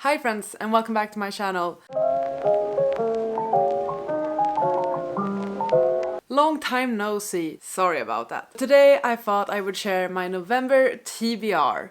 Hi friends and welcome back to my channel. Long time no see, sorry about that. Today I thought I would share my November TBR.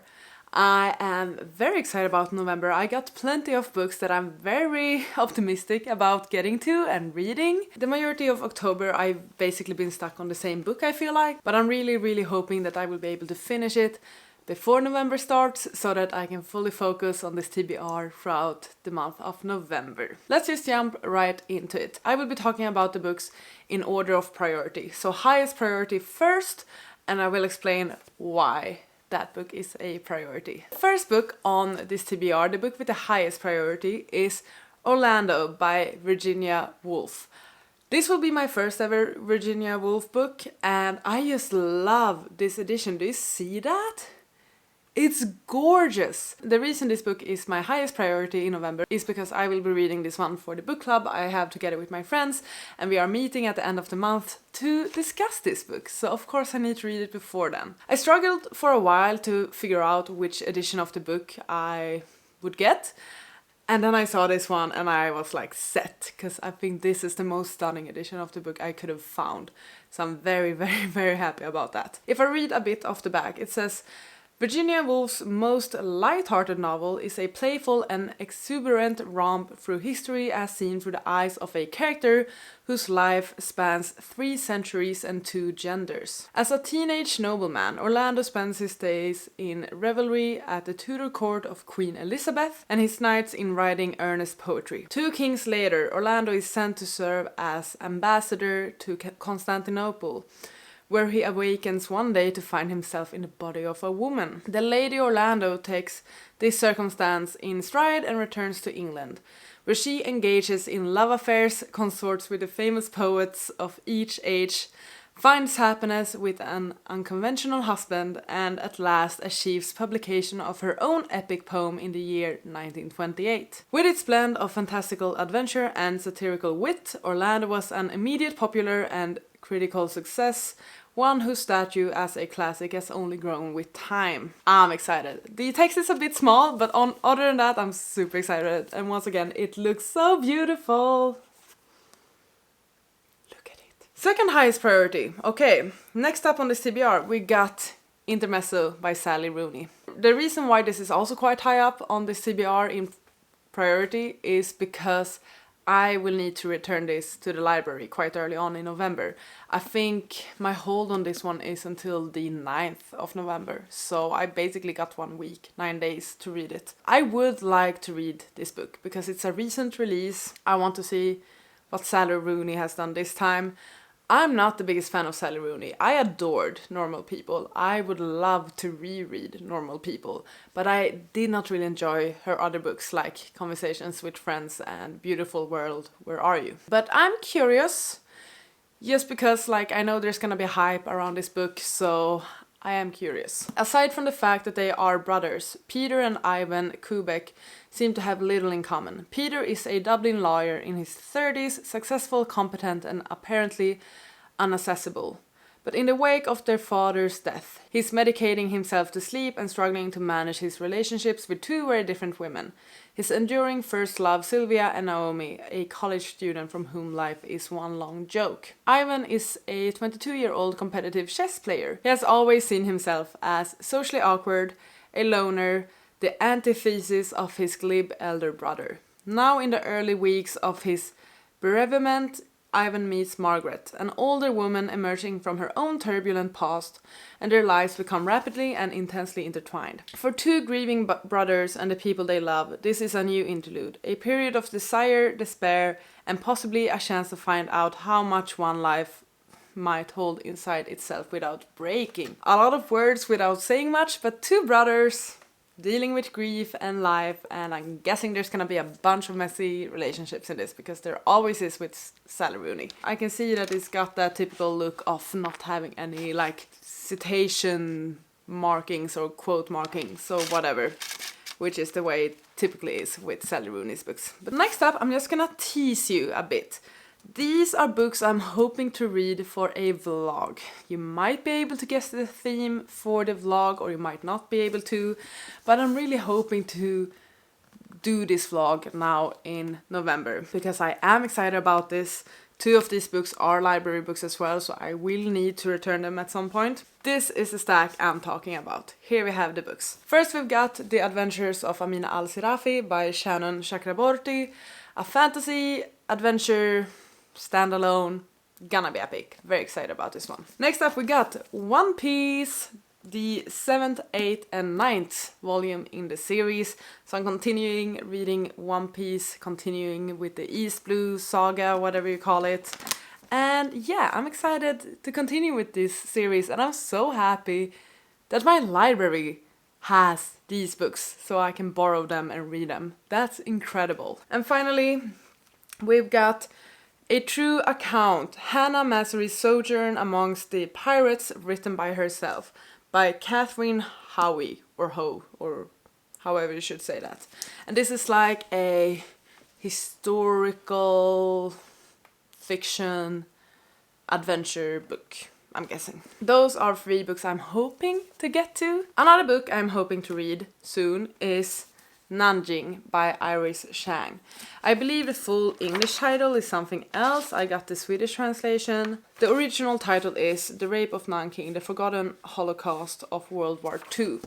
I am very excited about November. I got plenty of books that I'm very optimistic about getting to and reading. The majority of October I've basically been stuck on the same book, I feel like, but I'm really hoping that I will be able to finish it before November starts so that I can fully focus on this TBR throughout the month of November. Let's just jump right into it. I will be talking about the books in order of priority. So highest priority first, and I will explain why that book is a priority. The first book on this TBR, the book with the highest priority, is Orlando by Virginia Woolf. This will be my first ever Virginia Woolf book, and I just love this edition. Do you see that? It's gorgeous! The reason this book is my highest priority in November is because I will be reading this one for the book club I have together with my friends, and we are meeting at the end of the month to discuss this book, so of course I need to read it before then. I struggled for a while to figure out which edition of the book I would get, and then I saw this one and I was like set, because I think this is the most stunning edition of the book I could have found, so I'm very happy about that. If I read a bit off the back, it says, Virginia Woolf's most light-hearted novel is a playful and exuberant romp through history as seen through the eyes of a character whose life spans 3 centuries and 2 genders. As a teenage nobleman, Orlando spends his days in revelry at the Tudor court of Queen Elizabeth and his nights in writing earnest poetry. 2 kings later, Orlando is sent to serve as ambassador to Constantinople, where he awakens one day to find himself in the body of a woman. The Lady Orlando takes this circumstance in stride and returns to England, where she engages in love affairs, consorts with the famous poets of each age, finds happiness with an unconventional husband, and at last achieves publication of her own epic poem in the year 1928. With its blend of fantastical adventure and satirical wit, Orlando was an immediate popular and critical success, one whose statue as a classic has only grown with time. I'm excited. The text is a bit small, but other than that, I'm super excited. And once again, it looks so beautiful. Look at it. Second highest priority. Okay, next up on this TBR, we got Intermezzo by Sally Rooney. The reason why this is also quite high up on this TBR in priority is because I will need to return this to the library quite early on in November. I think my hold on this one is until the 9th of November, so I basically got 1 week, 9 days to read it. I would like to read this book because it's a recent release. I want to see what Sally Rooney has done this time. I'm not the biggest fan of Sally Rooney. I adored Normal People. I would love to reread Normal People, but I did not really enjoy her other books like Conversations with Friends and Beautiful World, Where Are You? But I'm curious, just because I know there's gonna be hype around this book, so I am curious. Aside from the fact that they are brothers, Peter and Ivan Kubek seem to have little in common. Peter is a Dublin lawyer in his 30s, successful, competent, and apparently unaccessible. But in the wake of their father's death, he's medicating himself to sleep and struggling to manage his relationships with 2 very different women. His enduring first love, Sylvia, and Naomi, a college student from whom life is one long joke. Ivan is a 22-year-old competitive chess player. He has always seen himself as socially awkward, a loner, the antithesis of his glib elder brother. Now in the early weeks of his bereavement, Ivan meets Margaret, an older woman emerging from her own turbulent past, and their lives become rapidly and intensely intertwined. For 2 grieving brothers and the people they love, this is a new interlude, a period of desire, despair, and possibly a chance to find out how much one life might hold inside itself without breaking. A lot of words without saying much, but 2 brothers dealing with grief and life, and I'm guessing there's gonna be a bunch of messy relationships in this, because there always is with Sally Rooney. I can see that it's got that typical look of not having any citation markings or quote markings or whatever, which is the way it typically is with Sally Rooney's books. But next up, I'm just gonna tease you a bit. These are books I'm hoping to read for a vlog. You might be able to guess the theme for the vlog, or you might not be able to, but I'm really hoping to do this vlog now in November because I am excited about this. 2 of these books are library books as well, so I will need to return them at some point. This is the stack I'm talking about. Here we have the books. First we've got The Adventures of Amina Al-Sirafi by Shannon Chakraborty. A fantasy adventure standalone, gonna be epic. Very excited about this one. Next up we got One Piece, the 7th, 8th and 9th volume in the series. So I'm continuing reading One Piece, continuing with the East Blue saga, whatever you call it. And yeah, I'm excited to continue with this series, and I'm so happy that my library has these books so I can borrow them and read them. That's incredible. And finally, we've got A True Account, Hannah Massey's Sojourn Amongst the Pirates, written by herself, by Catherine Howie, or Ho, or however you should say that. And this is like a historical fiction adventure book, I'm guessing. Those are 3 books I'm hoping to get to. Another book I'm hoping to read soon is Nanjing by Iris Chang. I believe the full English title is something else. I got the Swedish translation. The original title is The Rape of Nanking, The Forgotten Holocaust of World War II.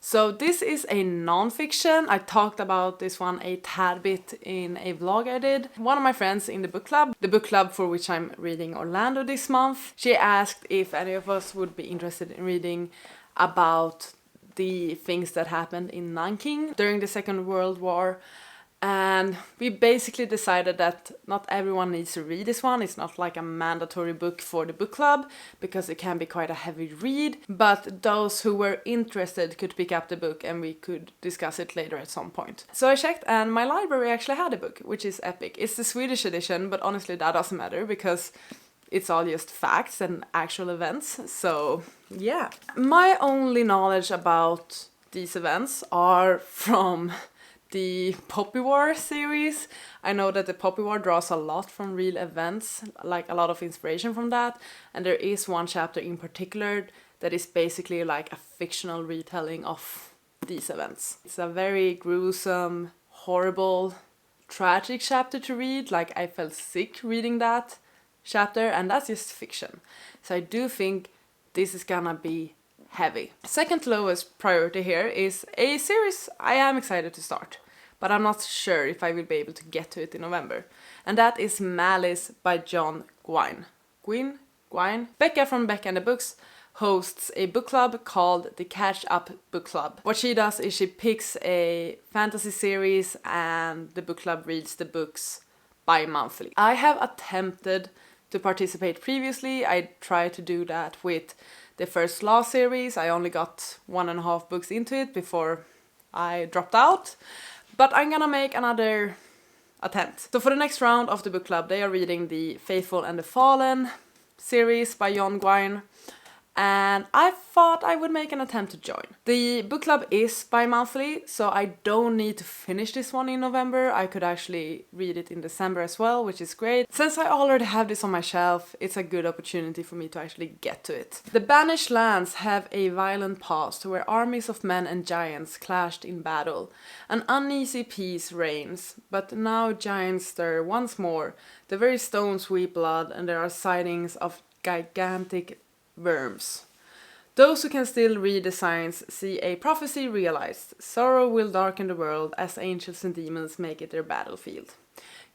So this is a non-fiction. I talked about this one a tad bit in a vlog I did. One of my friends in the book club for which I'm reading Orlando this month, she asked if any of us would be interested in reading about the things that happened in Nanking during the Second World War. And we basically decided that not everyone needs to read this one. It's not like a mandatory book for the book club because it can be quite a heavy read. But those who were interested could pick up the book and we could discuss it later at some point. So I checked and my library actually had a book, which is epic. It's the Swedish edition, but honestly that doesn't matter because it's all just facts and actual events. So yeah. My only knowledge about these events are from the Poppy War series. I know that the Poppy War draws a lot from real events, like a lot of inspiration from that, and there is one chapter in particular that is basically like a fictional retelling of these events. It's a very gruesome, horrible, tragic chapter to read. Like I felt sick reading that chapter, and that's just fiction. So I do think this is gonna be heavy. Second lowest priority here is a series I am excited to start, but I'm not sure if I will be able to get to it in November. And that is Malice by John Gwynne. Gwynne? Becca from Becca and the Books hosts a book club called the Catch Up Book Club. What she does is she picks a fantasy series and the book club reads the books bi-monthly. I have attempted to participate previously. I tried to do that with the First Law series. I only got 1.5 books into it before I dropped out, but I'm gonna make another attempt. So for the next round of the book club, they are reading the Faithful and the Fallen series by John Gwynne, and I thought I would make an attempt to join. The book club is bi-monthly, so I don't need to finish this one in November. I could actually read it in December as well, which is great. Since I already have this on my shelf, it's a good opportunity for me to actually get to it. The banished lands have a violent past where armies of men and giants clashed in battle. An uneasy peace reigns, but now giants stir once more. The very stones weep blood, and there are sightings of gigantic worms. Those who can still read the signs see a prophecy realized. Sorrow will darken the world as angels and demons make it their battlefield.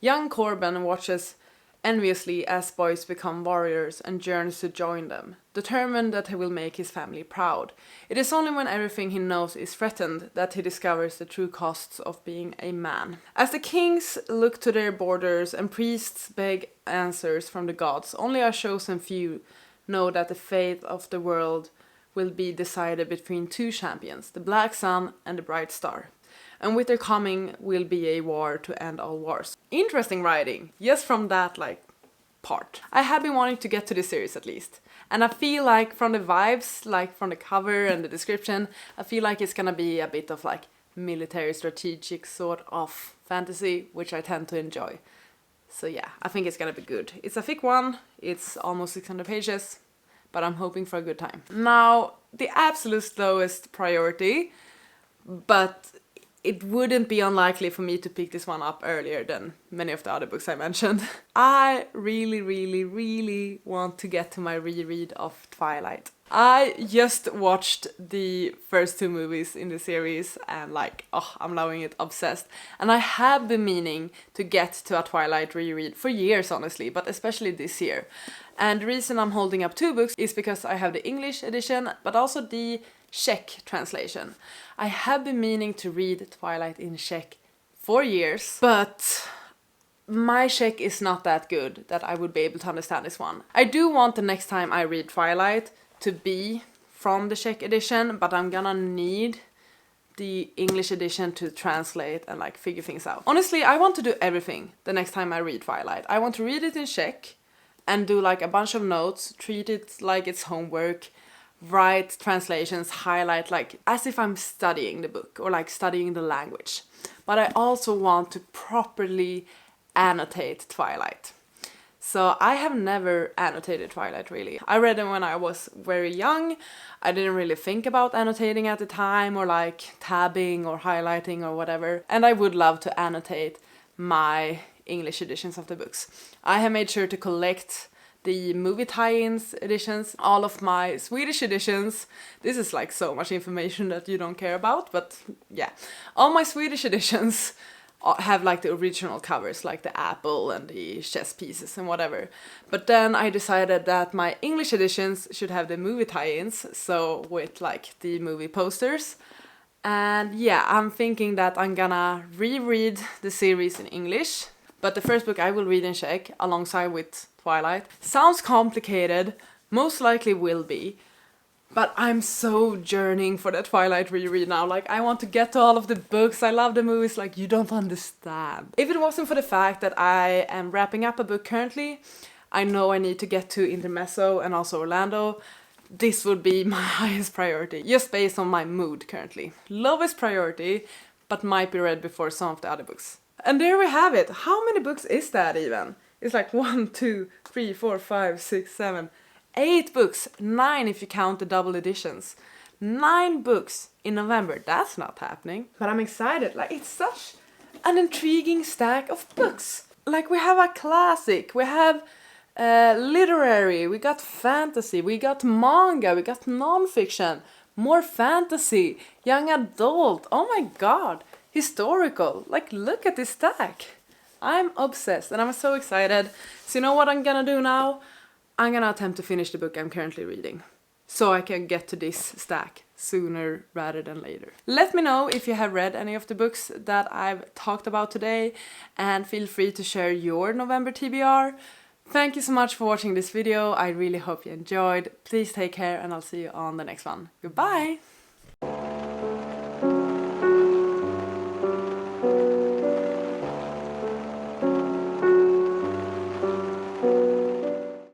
Young Corbin watches enviously as boys become warriors and yearns to join them, determined that he will make his family proud. It is only when everything he knows is threatened that he discovers the true costs of being a man. As the kings look to their borders and priests beg answers from the gods, only a chosen few know that the fate of the world will be decided between 2 champions, the Black Sun and the Bright Star. And with their coming will be a war to end all wars. Interesting writing, just from that part. I have been wanting to get to this series at least. And I feel like from the vibes, like from the cover and the description, I feel like it's gonna be a bit of military strategic sort of fantasy, which I tend to enjoy. So yeah, I think it's gonna be good. It's a thick one, it's almost 600 pages, but I'm hoping for a good time. Now, the absolute lowest priority, but it wouldn't be unlikely for me to pick this one up earlier than many of the other books I mentioned. I really want to get to my reread of Twilight. I just watched the first 2 movies in the series and like, oh, I'm loving it, obsessed. And I have been meaning to get to a Twilight reread for years, honestly, but especially this year. And the reason I'm holding up 2 books is because I have the English edition, but also the Czech translation. I have been meaning to read Twilight in Czech for years, but my Czech is not that good that I would be able to understand this one. I do want the next time I read Twilight to be from the Czech edition, but I'm gonna need the English edition to translate and like figure things out. Honestly, I want to do everything the next time I read Twilight. I want to read it in Czech and do like a bunch of notes, treat it like it's homework, write translations, highlight like as if I'm studying the book or like studying the language. But I also want to properly annotate Twilight. So I have never annotated Twilight really. I read them when I was very young. I didn't really think about annotating at the time or like tabbing or highlighting or whatever. And I would love to annotate my English editions of the books. I have made sure to collect the movie tie-ins editions, all of my Swedish editions. This is like so much information that you don't care about, but yeah. All my Swedish editions have like the original covers, like the apple and the chess pieces and whatever. But then I decided that my English editions should have the movie tie-ins, so with like the movie posters. And yeah, I'm thinking that I'm gonna reread the series in English, but the first book I will read in Czech alongside with Twilight. Sounds complicated, most likely will be, but I'm so yearning for the Twilight reread now. Like, I want to get to all of the books, I love the movies, like, you don't understand. If it wasn't for the fact that I am wrapping up a book currently, I know I need to get to Intermezzo and also Orlando. This would be my highest priority, just based on my mood currently. Lowest priority, but might be read before some of the other books. And there we have it. How many books is that even? It's like 1, 2, 3, 4, 5, 6, 7, 8 books. 9 if you count the double editions. 9 books in November. That's not happening. But I'm excited. Like, it's such an intriguing stack of books. Like, we have a classic. We have literary. We got fantasy. We got manga. We got non-fiction. More fantasy. Young adult. Oh my god. Historical. Like, look at this stack. I'm obsessed and I'm so excited. So you know what I'm gonna do now? I'm gonna attempt to finish the book I'm currently reading, so I can get to this stack sooner rather than later. Let me know if you have read any of the books that I've talked about today, and feel free to share your November TBR. Thank you so much for watching this video. I really hope you enjoyed. Please take care and I'll see you on the next one. Goodbye!